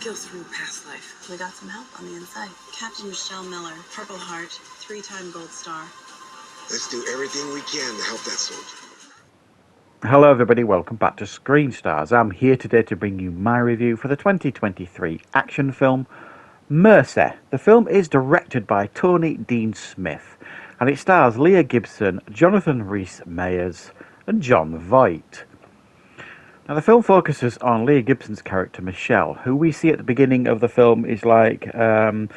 go through past life. We got some help on the inside. Captain Michelle Miller, Purple Heart, 3-time Gold Star. Let's do everything we can to help that soldier. Hello everybody, welcome back to Screenstars. I'm here today to bring you my review for the 2023 action film Mercy. The film is directed by Tony Dean Smith and it stars Leah Gibson, Jonathan Rhys Meyers and Jon Voight. Now the film focuses on Leah Gibson's character Michelle, who we see at the beginning of the film is like a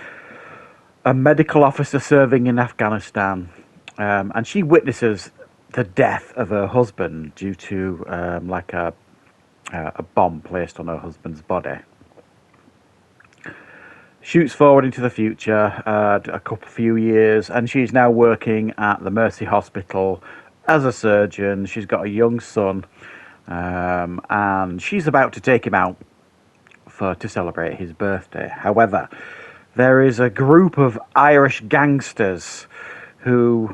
medical officer serving in Afghanistan, and she witnesses the death of her husband due to like a bomb placed on her husband's body. Shoots forward into the future few years, and she's now working at the Mercy Hospital as a surgeon. She's got a young son, and she's about to take him out to celebrate his birthday. However, there is a group of Irish gangsters who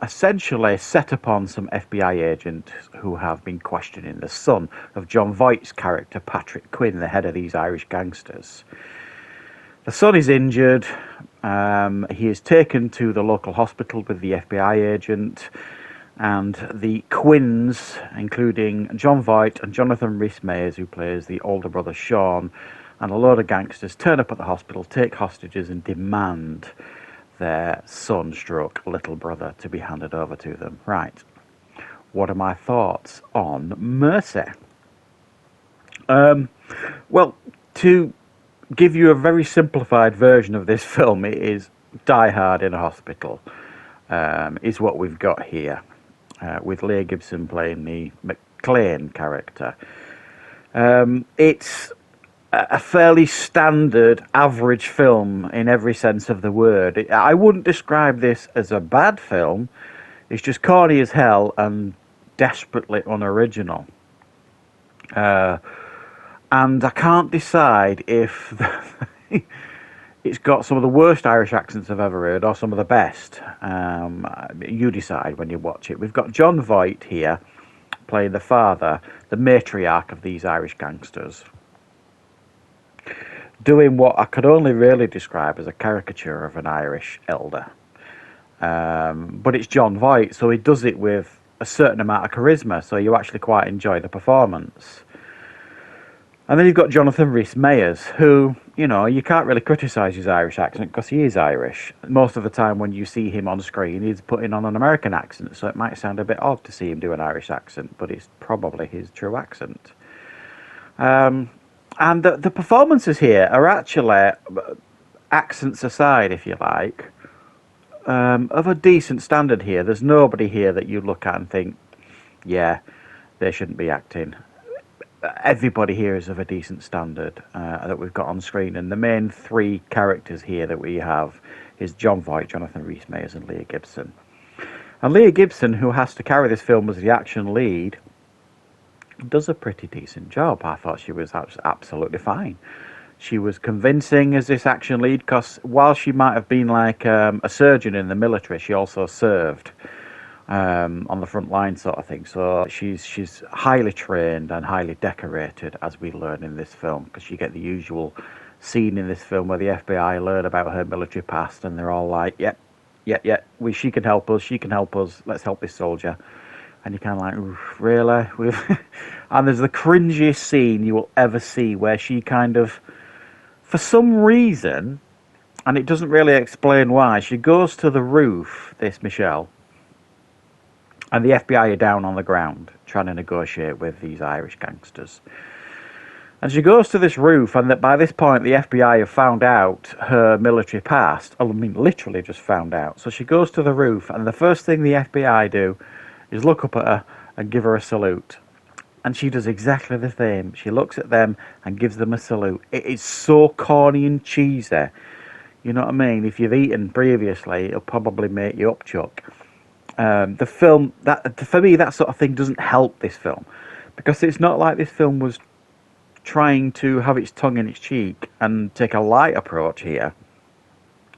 essentially set upon some FBI agents who have been questioning the son of Jon Voight's character, Patrick Quinn, the head of these Irish gangsters. The son is injured. He is taken to the local hospital with the FBI agent, and the Quinns, including Jon Voight and Jonathan Rhys Meyers, who plays the older brother Sean, and a load of gangsters turn up at the hospital, take hostages and demand their son/little brother to be handed over to them. Right. What are my thoughts on Mercy? Well, to give you a very simplified version of this film, it is Die Hard in a hospital, is what we've got here, with Leah Gibson playing the McClane character. It's a fairly standard, average film in every sense of the word. I wouldn't describe this as a bad film. It's just corny as hell and desperately unoriginal. And I can't decide if it's got some of the worst Irish accents I've ever heard or some of the best. You decide when you watch it. We've got Jon Voight here playing the father, the matriarch of these Irish gangsters, doing what I could only really describe as a caricature of an Irish elder. But it's Jon Voight, so he does it with a certain amount of charisma, so you actually quite enjoy the performance. And then you've got Jonathan Rhys Meyers, who, you know, you can't really criticise his Irish accent because he is Irish. Most of the time when you see him on screen, he's putting on an American accent, so it might sound a bit odd to see him do an Irish accent, but it's probably his true accent. And the performances here are actually, accents aside, if you like, of a decent standard here. There's nobody here that you look at and think, yeah, they shouldn't be acting. Everybody here is of a decent standard that we've got on screen. And the main three characters here that we have is Jon Voight, Jonathan Rhys Meyers and Leah Gibson. And Leah Gibson, who has to carry this film as the action lead, does a pretty decent job. I thought she was absolutely fine. She was convincing as this action lead because while she might have been like a surgeon in the military, she also served on the front line sort of thing. So she's highly trained and highly decorated, as we learn in this film, because you get the usual scene in this film where the FBI learn about her military past and they're all like, yep, she can help us, let's help this soldier. And you're kind of like, really? And there's the cringiest scene you will ever see where she kind of, for some reason, and it doesn't really explain why, she goes to the roof, this Michelle, and the FBI are down on the ground trying to negotiate with these Irish gangsters. And she goes to this roof, and that by this point the FBI have found out her military past. I mean, literally just found out. So she goes to the roof, and the first thing the FBI do is look up at her and give her a salute. And she does exactly the same. She looks at them and gives them a salute. It is so corny and cheesy. You know what I mean? If you've eaten previously, it'll probably make you upchuck. The film, for me, that sort of thing doesn't help this film. Because it's not like this film was trying to have its tongue in its cheek and take a light approach here.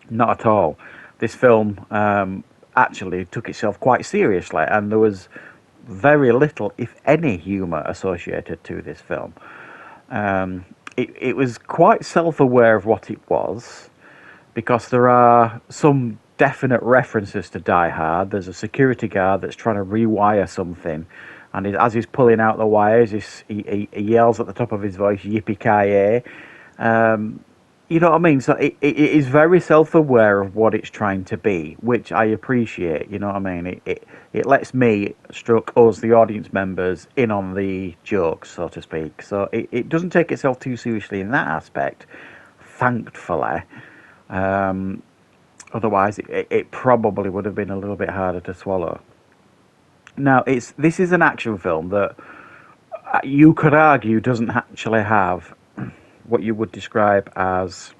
Not at all. This film actually took itself quite seriously, and there was very little, if any, humour associated to this film. It was quite self-aware of what it was, because there are some definite references to Die Hard. There's a security guard that's trying to rewire something, and as he's pulling out the wires, he yells at the top of his voice, "Yippee-ki-yay!" You know what I mean? So it is very self-aware of what it's trying to be, which I appreciate. You know what I mean? It lets me, stroke us, the audience members, in on the jokes, so to speak. So it doesn't take itself too seriously in that aspect, thankfully. Otherwise, it probably would have been a little bit harder to swallow. Now, this is an action film that you could argue doesn't actually have what you would describe as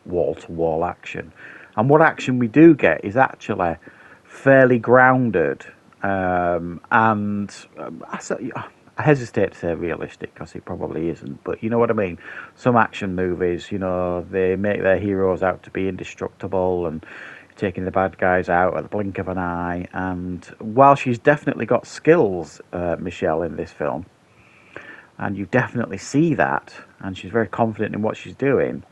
wall-to-wall action. And what action we do get is actually fairly grounded, and I hesitate to say realistic, because it probably isn't, but you know what I mean. Some action movies, you know, they make their heroes out to be indestructible and taking the bad guys out at the blink of an eye. And while she's definitely got skills, Michelle, in this film, and you definitely see that, and she's very confident in what she's doing,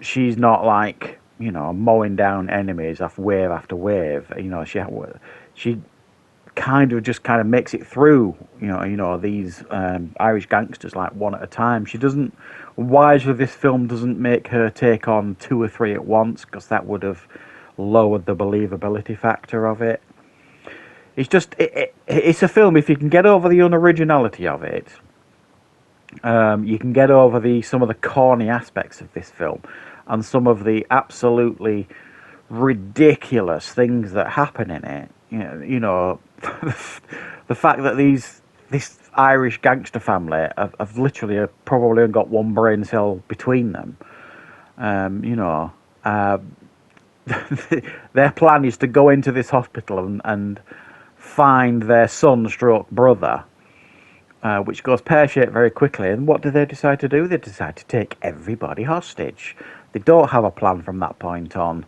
she's not like, you know, mowing down enemies after wave. You know, she kind of makes it through, you know these Irish gangsters like one at a time. She doesn't, wise with this film, doesn't make her take on 2 or 3 at once, because that would have lowered the believability factor of it. It's just, it's a film, if you can get over the unoriginality of it, you can get over some of the corny aspects of this film, and some of the absolutely ridiculous things that happen in it. You know, the fact that this Irish gangster family have literally probably only got one brain cell between them. You know, their plan is to go into this hospital and find their son/brother, which goes pear-shaped very quickly. And what do they decide to do? They decide to take everybody hostage. They don't have a plan from that point on,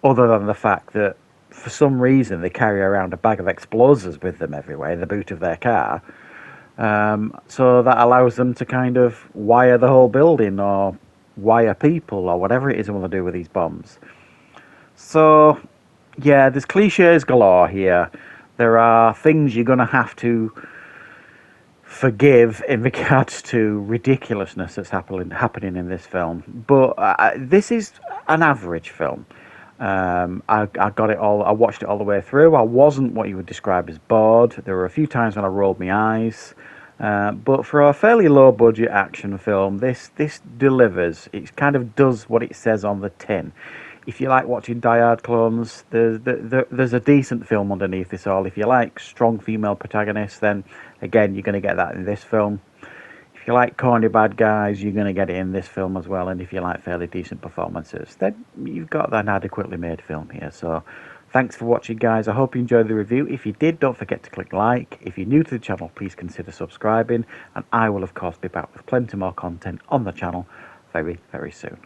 other than the fact that for some reason they carry around a bag of explosives with them everywhere in the boot of their car. So that allows them to kind of wire the whole building, or wire people, or whatever it is they want to do with these bombs. So, yeah, there's cliches galore here. There are things you're going to have to forgive in regards to ridiculousness that's happening in this film. But this is an average film. I got it all. I watched it all the way through. I wasn't what you would describe as bored. There were a few times when I rolled my eyes. But for a fairly low budget action film, this delivers. It kind of does what it says on the tin. If you like watching Die Hard clones, there's a decent film underneath this all. If you like strong female protagonists, then again, you're going to get that in this film. If you like corny bad guys, you're going to get it in this film as well. And if you like fairly decent performances, then you've got an adequately made film here. So thanks for watching, guys. I hope you enjoyed the review. If you did, don't forget to click like. If you're new to the channel, please consider subscribing. And I will, of course, be back with plenty more content on the channel very, very soon.